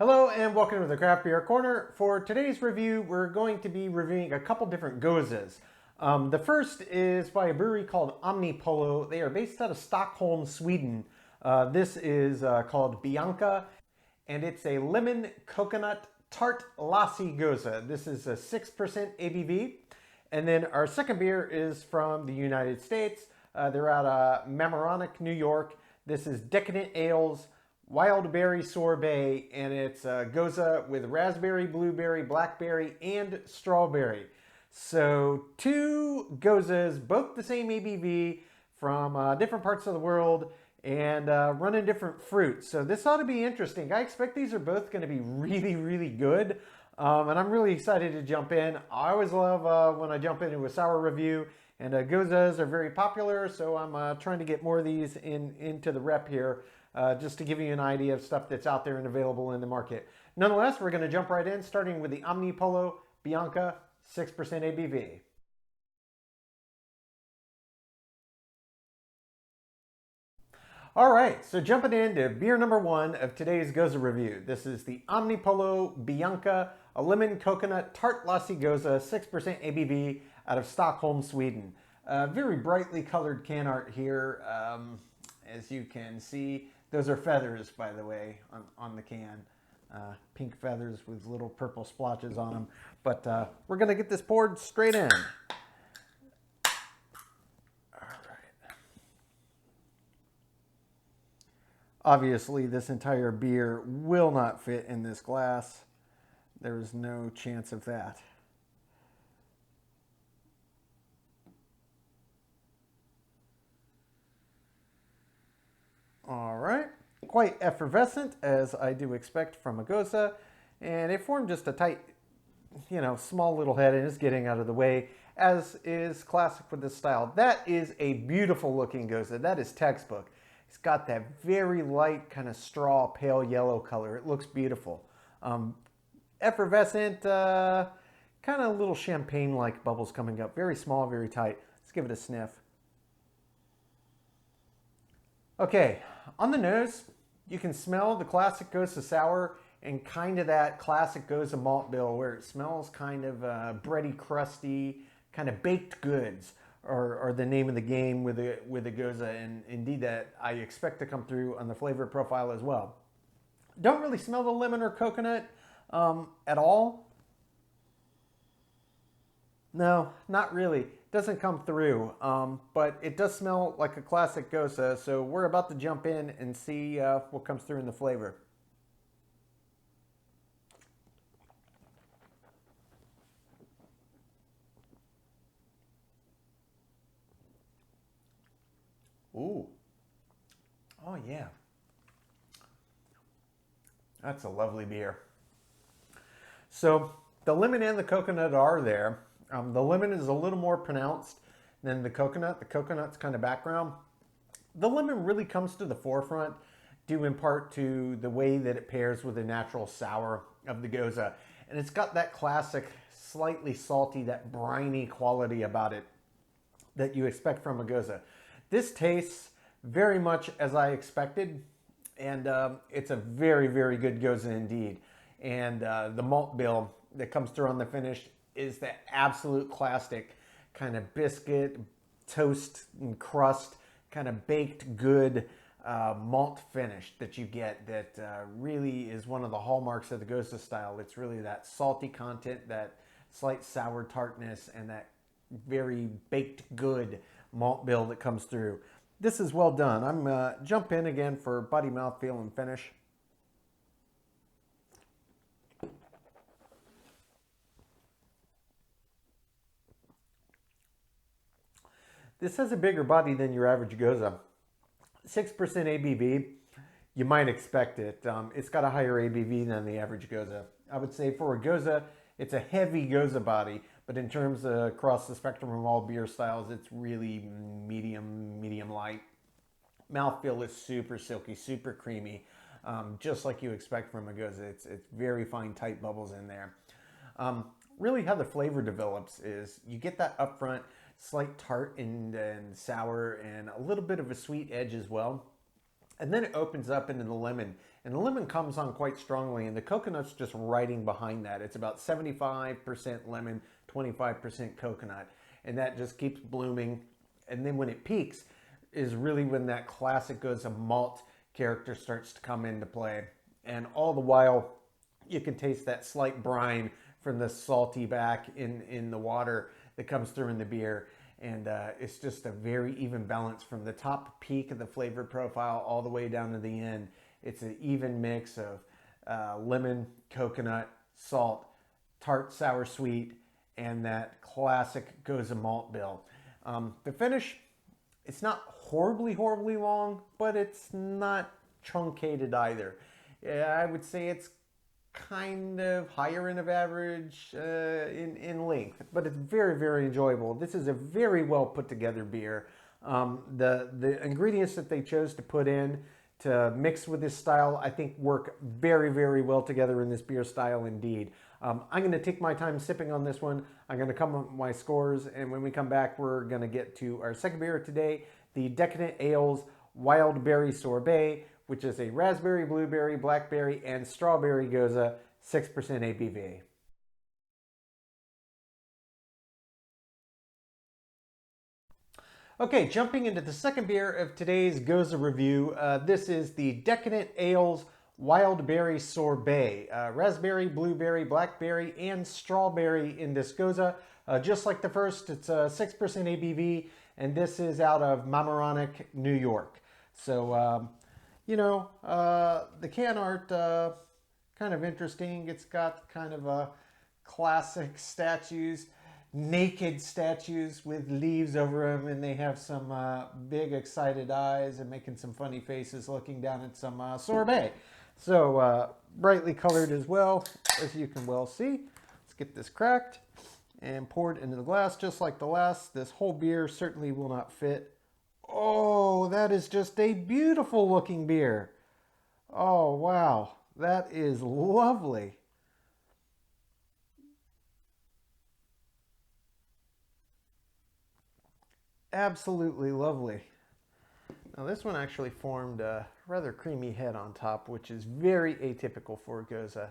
Hello and welcome to the Craft Beer Corner. For today's review, we're going to be reviewing a couple different goses. The first is by a brewery called Omnipollo. They are based out of Stockholm, Sweden. This is called Bianca, and it's a lemon coconut tart lassi gose. This is a 6% ABV. And then our second beer is from the United States. They're out of Mamaroneck, New York. This is Decadent Ales Wildberry sorbet, and it's gose with raspberry, blueberry, blackberry, and strawberry. So two goses, both the same ABV from different parts of the world and running different fruits. So this ought to be interesting. I expect these are both going to be really, really good. And I'm really excited to jump in. I always love when I jump into a sour review, and goses are very popular, so I'm trying to get more of these into the rep here. Just to give you an idea of stuff that's out there and available in the market. Nonetheless, we're going to jump right in, starting with the Omnipollo Bianca 6% ABV. All right, so jumping into beer number one of today's gose review. This is the Omnipollo Bianca, a lemon coconut tart lassi gose, 6% ABV out of Stockholm, Sweden. Very brightly colored can art here, as you can see. Those are feathers, by the way, on the can. Pink feathers with little purple splotches on them. But we're going to get this poured straight in. All right. Obviously, this entire beer will not fit in this glass. There is no chance of that. All right, quite effervescent, as I do expect from a gose, and it formed just a tight, small little head and is getting out of the way, as is classic with this style. That is a beautiful looking gose. That is textbook. It's got that very light kind of straw pale yellow color. It looks beautiful. Effervescent, kind of little champagne-like bubbles coming up. Very small, very tight. Let's give it a sniff. Okay, on the nose, you can smell the classic Gose sour and kind of that classic Gose malt bill where it smells kind of bready, crusty, kind of baked goods are the name of the game with the Gose, and indeed that I expect to come through on the flavor profile as well. Don't really smell the lemon or coconut at all. No, not really. Doesn't come through, but it does smell like a classic gose, so we're about to jump in and see what comes through in the flavor. Ooh. Oh yeah. That's a lovely beer. So the lemon and the coconut are there. The lemon is a little more pronounced than the coconut. The coconut's kind of background. The lemon really comes to the forefront due in part to the way that it pairs with the natural sour of the gose. And it's got that classic, slightly salty, that briny quality about it that you expect from a gose. This tastes very much as I expected, and it's a very, very good gose indeed. And the malt bill that comes through on the finish is that absolute classic kind of biscuit, toast, and crust, kind of baked good malt finish that you get that really is one of the hallmarks of the gose style. It's really that salty content, that slight sour tartness, and that very baked good malt bill that comes through. This is well done. I'm jump in again for body, mouthfeel, and finish. This has a bigger body than your average gose. 6% ABV, you might expect it. It's got a higher ABV than the average gose. I would say for a gose, it's a heavy gose body, but in terms of across the spectrum of all beer styles, it's really medium light. Mouthfeel is super silky, super creamy, just like you expect from a gose. It's very fine, tight bubbles in there. Really how the flavor develops is you get that upfront slight tart and sour and a little bit of a sweet edge as well. And then it opens up into the lemon And the lemon comes on quite strongly, and the coconut's just riding behind that. It's about 75% lemon, 25% coconut, and that just keeps blooming. And then when it peaks is really when that classic Gose malt character starts to come into play. And all the while, you can taste that slight brine from the salty back in the water that comes through in the beer. And it's just a very even balance from the top peak of the flavor profile all the way down to the end. It's an even mix of lemon, coconut, salt, tart, sour, sweet, and that classic Gose malt bill. The finish, it's not horribly long, but it's not truncated either. I would say it's kind of higher end of average in length, but it's very enjoyable. This is a very well put together beer. The ingredients that they chose to put in to mix with this style, I think work very well together in this beer style indeed. I'm going to take my time sipping on this one. I'm going to come up with my scores, and when we come back, we're going to get to our second beer today, the Decadent Ales Wildberry Sorbet, which is a raspberry, blueberry, blackberry, and strawberry Gose, 6% ABV. Okay, jumping into the second beer of today's Gose review, this is the Decadent Ales Wildberry Sorbet. Raspberry, blueberry, blackberry, and strawberry in this Gose. Just like the first, it's 6% ABV, and this is out of Mamaroneck, New York. So, you know, the can art, kind of interesting. It's got kind of a classic statues, naked statues with leaves over them, and they have some big excited eyes and making some funny faces looking down at some sorbet. So brightly colored as well, as you can well see. Let's get this cracked and poured into the glass just like the last. This whole beer certainly will not fit. Oh, that is just a beautiful looking beer. Oh, wow. That is lovely. Absolutely lovely. Now this one actually formed a rather creamy head on top, which is very atypical for Gose.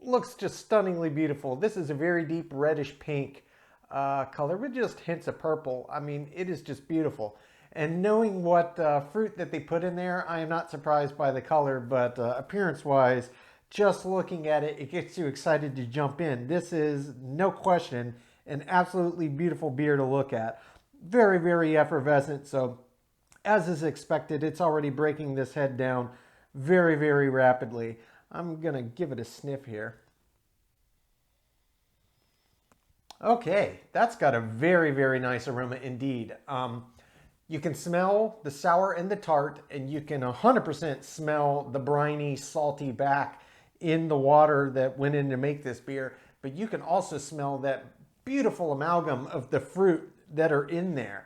Looks just stunningly beautiful. This is a very deep reddish pink color with just hints of purple. I mean, it is just beautiful. And knowing what fruit that they put in there, I am not surprised by the color, but appearance-wise, just looking at it, it gets you excited to jump in. This is, no question, an absolutely beautiful beer to look at. Very effervescent, so as is expected, it's already breaking this head down very rapidly. I'm gonna give it a sniff here. Okay, that's got a very nice aroma indeed. You can smell the sour and the tart, and you can 100% smell the briny, salty back in the water that went in to make this beer, but you can also smell that beautiful amalgam of the fruit that are in there.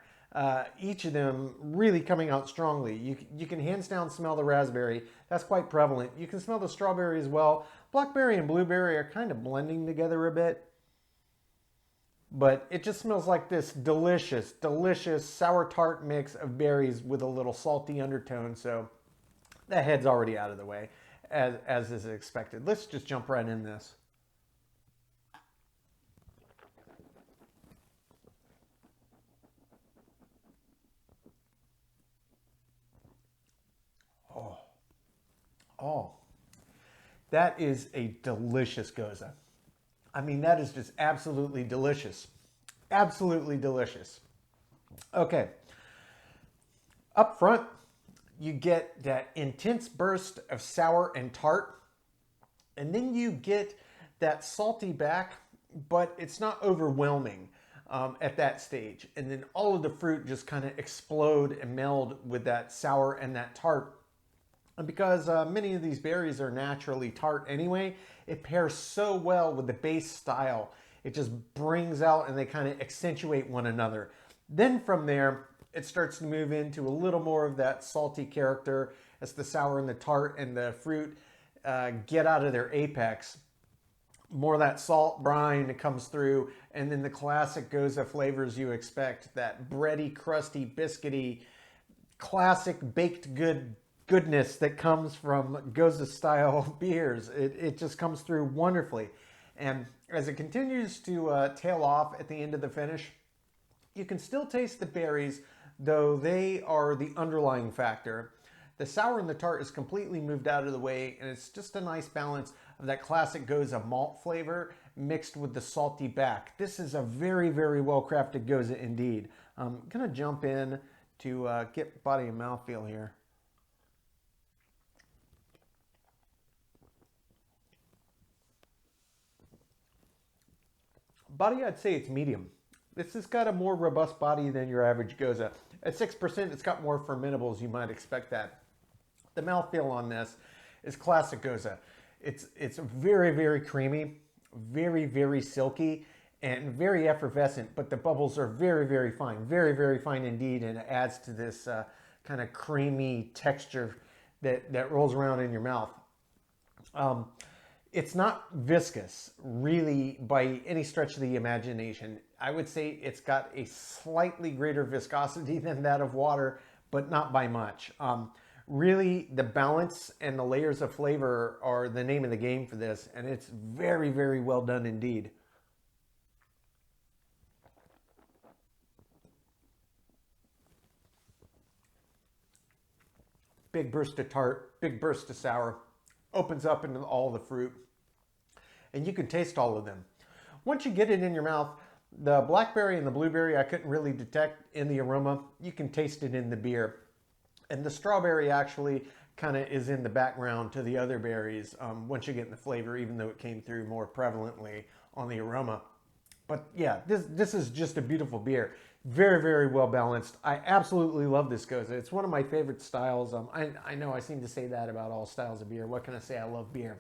Each of them really coming out strongly. You can hands down smell the raspberry. That's quite prevalent. You can smell the strawberry as well. Blackberry and blueberry are kind of blending together a bit. But it just smells like this delicious sour tart mix of berries with a little salty undertone. So that head's already out of the way, as is expected. Let's just jump right in this. Oh, that is a delicious Gose. I mean, that is just absolutely delicious. Absolutely delicious. Okay. Up front, you get that intense burst of sour and tart. And then you get that salty back, but it's not overwhelming at that stage. And then all of the fruit just kind of explode and meld with that sour and that tart. And because many of these berries are naturally tart anyway, it pairs so well with the base style. It just brings out and they kind of accentuate one another. Then from there, it starts to move into a little more of that salty character as the sour and the tart and the fruit get out of their apex. More of that salt brine that comes through, and then the classic Gose flavors you expect, that bready, crusty, biscuity, classic baked good goodness that comes from Gose style beers. It just comes through wonderfully. And as it continues to tail off at the end of the finish, you can still taste the berries, though they are the underlying factor. The sour and the tart is completely moved out of the way, and it's just a nice balance of that classic Gose malt flavor mixed with the salty back. This is a very, very well-crafted Gose indeed. I'm going to jump in to get body and mouthfeel here. Body, I'd say it's medium. This has got a more robust body than your average Gose. At 6%, it's got more fermentables. You might expect that. The mouthfeel on this is classic Gose. It's very, very creamy, very, very silky, and very effervescent, but the bubbles are very, very fine. Very, very fine indeed, and it adds to this kind of creamy texture that rolls around in your mouth. It's not viscous, really, by any stretch of the imagination. I would say it's got a slightly greater viscosity than that of water, but not by much. Really, the balance and the layers of flavor are the name of the game for this, and it's very, very well done indeed. Big burst of tart, big burst of sour, opens up into all the fruit, and you can taste all of them. Once you get it in your mouth, the blackberry and the blueberry I couldn't really detect in the aroma. You can taste it in the beer. And the strawberry actually kind of is in the background to the other berries once you get in the flavor, even though it came through more prevalently on the aroma. But yeah, this is just a beautiful beer. Very, very well balanced. I absolutely love this Gose. It's one of my favorite styles. I know I seem to say that about all styles of beer. What can I say? I love beer.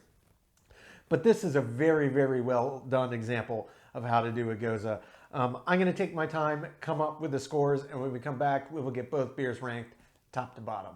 But this is a very, very well done example of how to do a Gose. I'm going to take my time, come up with the scores, and when we come back, we will get both beers ranked top to bottom.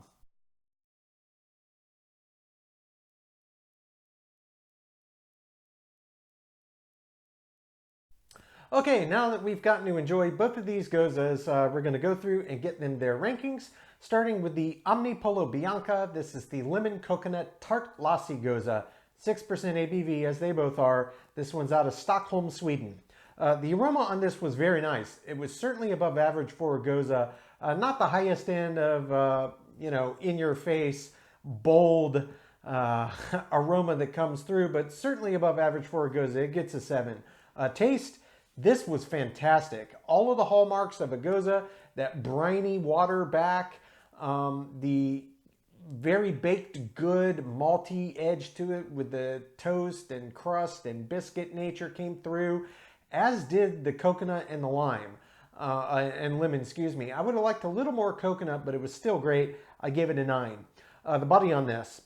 Okay, now that we've gotten to enjoy both of these Goses, we're going to go through and get them their rankings, starting with the Omnipollo Bianca. This is the lemon coconut tart lassi Gose, 6% ABV as they both are. This one's out of Stockholm, Sweden. The aroma on this was very nice. It was certainly above average for a Gose. Not the highest end of, in your face, bold aroma that comes through, but certainly above average for a Gose. It gets a 7. Taste, this was fantastic. All of the hallmarks of a Gose, that briny water back, the very baked good malty edge to it with the toast and crust and biscuit nature came through, as did the coconut and the lime. And lemon, excuse me. I would have liked a little more coconut, but it was still great. I gave it a 9. The body on this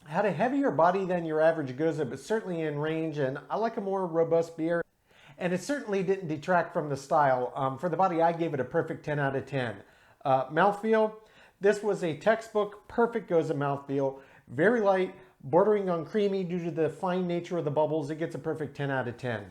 had a heavier body than your average Gose, but certainly in range, and I like a more robust beer. And it certainly didn't detract from the style. For the body, I gave it a perfect 10 out of 10. Mouthfeel, this was a textbook perfect Gose mouthfeel. Very light, bordering on creamy due to the fine nature of the bubbles. It gets a perfect 10 out of 10.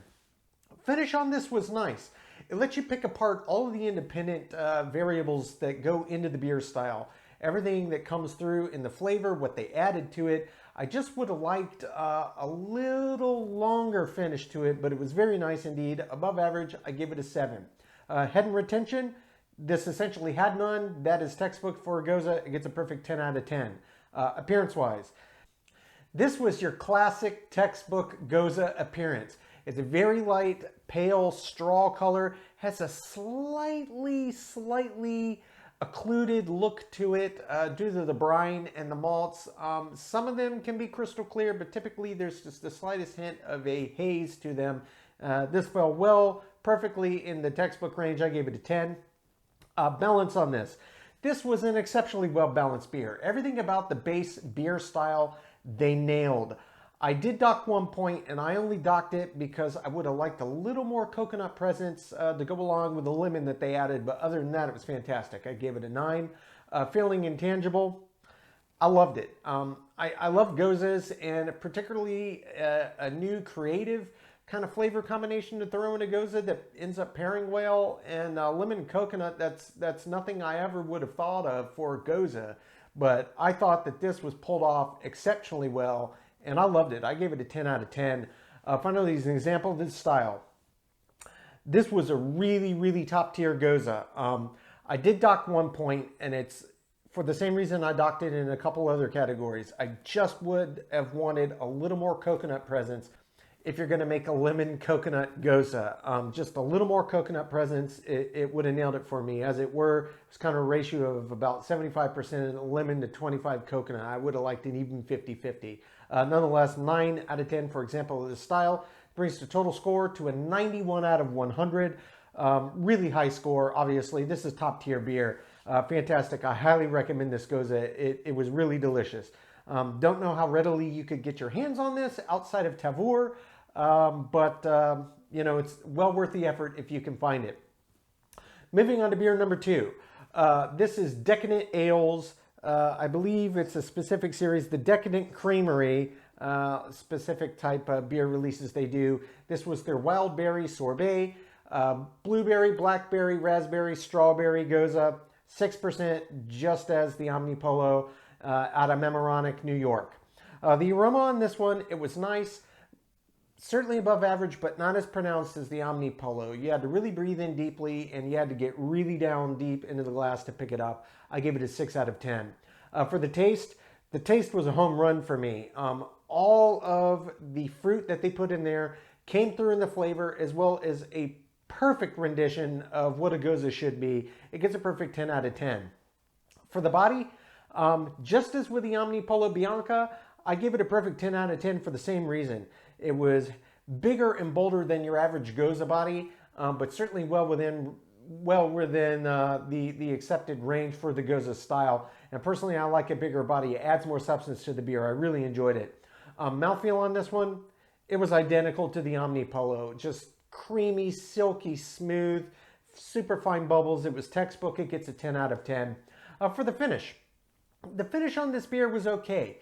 Finish on this was nice. It lets you pick apart all of the independent variables that go into the beer style. Everything that comes through in the flavor, what they added to it. I just would have liked a little longer finish to it, but it was very nice indeed. Above average, I give it a 7. Head and retention, this essentially had none. That is textbook for a Gose. It gets a perfect 10 out of 10. Appearance-wise, this was your classic textbook Gose appearance. It's a very light, pale straw color, has a slightly occluded look to it due to the brine and the malts. Some of them can be crystal clear, but typically there's just the slightest hint of a haze to them. This fell well, perfectly in the textbook range. I gave it a 10. Balance on this. This was an exceptionally well-balanced beer. Everything about the base beer style, they nailed. I did dock 1 point, and I only docked it because I would have liked a little more coconut presence to go along with the lemon that they added, but other than that, it was fantastic. I gave it a 9. Feeling intangible, I loved it. I love Goses, and particularly a new creative kind of flavor combination to throw in a Gose that ends up pairing well, and lemon and coconut, that's nothing I ever would have thought of for a Gose. but I thought that this was pulled off exceptionally well, and I loved it. I gave it a 10 out of 10. Finally, as an example of this style, this was a really, really top tier Gose. I did dock 1 point, and it's for the same reason I docked it in a couple other categories. I just would have wanted a little more coconut presence if you're going to make a lemon coconut Gose. Just a little more coconut presence, it would have nailed it for me. As it were, it's kind of a ratio of about 75% lemon to 25 coconut. I would have liked an even 50-50. Nonetheless, 9 out of 10, for example, of this style brings the total score to a 91 out of 100. Really high score, obviously. This is top tier beer. Fantastic. I highly recommend this Gose. It was really delicious. Don't know how readily you could get your hands on this outside of Tavour, but you know, it's well worth the effort if you can find it. Moving on to beer number 2. This is Decadent Ales. I believe it's a specific series, the Decadent Creamery, specific type of beer releases they do. This was their Wildberry Sorbet, blueberry, blackberry, raspberry, strawberry Gose, 6%, just as the Omnipollo out of Mamaroneck, New York. The aroma on this one, it was nice, certainly above average, but not as pronounced as the Omnipollo. You had to really breathe in deeply, and you had to get really down deep into the glass to pick it up. I gave it a 6 out of 10. For the taste was a home run for me. All of the fruit that they put in there came through in the flavor, as well as a perfect rendition of what a Gose should be. It gets a perfect 10 out of 10. For the body, just as with the Omnipollo Bianca, I give it a perfect 10 out of 10 for the same reason. It was bigger and bolder than your average Gose body, but certainly well within the accepted range for the Gose style. And personally, I like a bigger body. It adds more substance to the beer. I really enjoyed it. Mouthfeel on this one, it was identical to the Omnipollo. Just creamy, silky, smooth, super fine bubbles. It was textbook. It gets a 10 out of 10. For the finish on this beer was okay.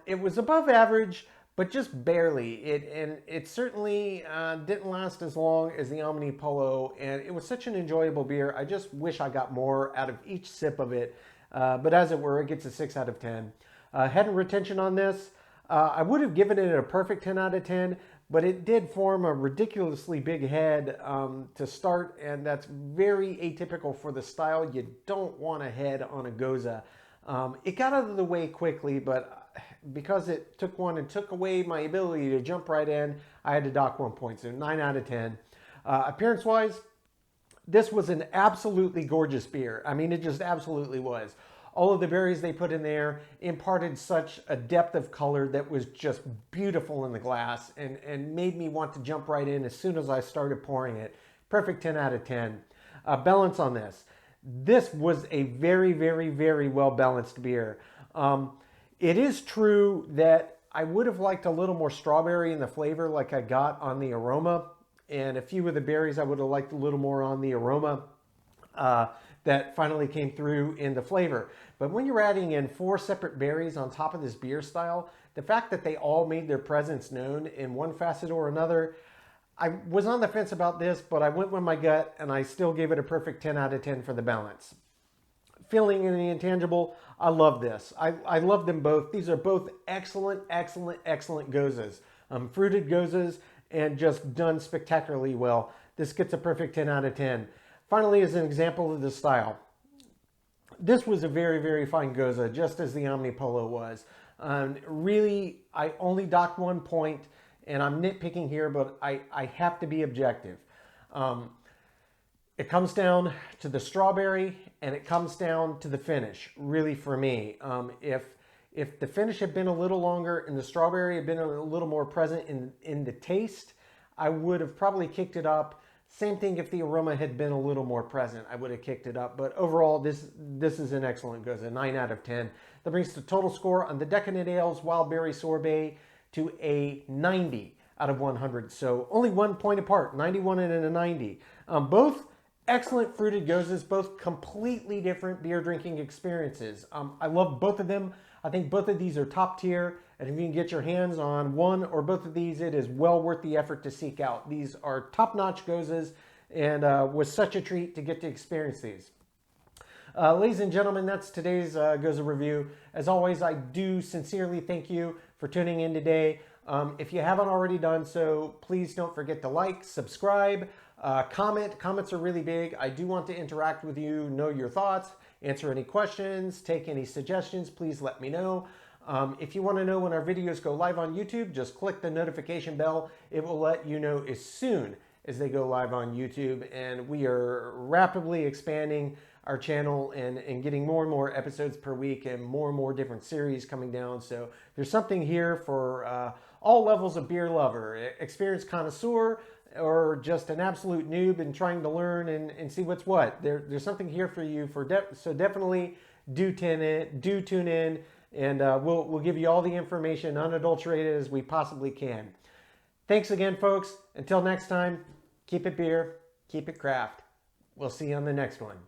It was above average, but just barely. It certainly didn't last as long as the Omnipollo, and it was such an enjoyable beer. I just wish I got more out of each sip of it. But as it were, it gets a 6 out of 10. Head and retention on this, I would have given it a perfect 10 out of 10, but it did form a ridiculously big head to start, and that's very atypical for the style. You don't want a head on a Gose. It got out of the way quickly, but because it took one and took away my ability to jump right in, I had to dock 1 point, so 9 out of 10. Appearance-wise, this was an absolutely gorgeous beer. I mean, it just absolutely was. All of the berries they put in there imparted such a depth of color that was just beautiful in the glass and made me want to jump right in as soon as I started pouring it. Perfect 10 out of 10. Balance on this. This was a very, very, very well-balanced beer. It is true that I would have liked a little more strawberry in the flavor like I got on the aroma, and a few of the berries I would have liked a little more on the aroma that finally came through in the flavor. But when you're adding in 4 separate berries on top of this beer style, the fact that they all made their presence known in one facet or another, I was on the fence about this, but I went with my gut, and I still gave it a perfect 10 out of 10 for the balance. Feeling and the intangible, I love this. I love them both. These are both excellent, excellent, excellent Goses. Fruited Goses, and just done spectacularly well. This gets a perfect 10 out of 10. Finally, as an example of the style, this was a very, very fine Gose, just as the Omnipollo was. Really, I only docked 1 point, and I'm nitpicking here, but I have to be objective. It comes down to the strawberry, and it comes down to the finish, really, for me. If the finish had been a little longer and the strawberry had been a little more present in the taste, I would have probably kicked it up. Same thing if the aroma had been a little more present, I would have kicked it up. But overall, this is an excellent Gose, 9 out of 10. That brings the total score on the Decadent Ales Wildberry Sorbet to a 90 out of 100. So only 1 point apart, 91 and a 90. Both excellent fruited Goses, both completely different beer drinking experiences. I love both of them. I think both of these are top tier, and if you can get your hands on one or both of these, it is well worth the effort to seek out. These are top-notch Goses, and was such a treat to get to experience these. Ladies and gentlemen, that's today's Gose review. As always, I do sincerely thank you for tuning in today. If you haven't already done so, please don't forget to like, subscribe, comment. Comments are really big. I do want to interact with you, know your thoughts, answer any questions, take any suggestions. Please let me know. If you want to know when our videos go live on YouTube, just click the notification bell. It will let you know as soon as they go live on YouTube. And we are rapidly expanding our channel and getting more and more episodes per week and more different series coming down. So there's something here for all levels of beer lover, experienced connoisseur, or just an absolute noob and trying to learn and see what's what. There's something here for you. So definitely do tune in, and we'll give you all the information unadulterated as we possibly can. Thanks again, folks. Until next time, keep it beer, keep it craft. We'll see you on the next one.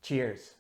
Cheers.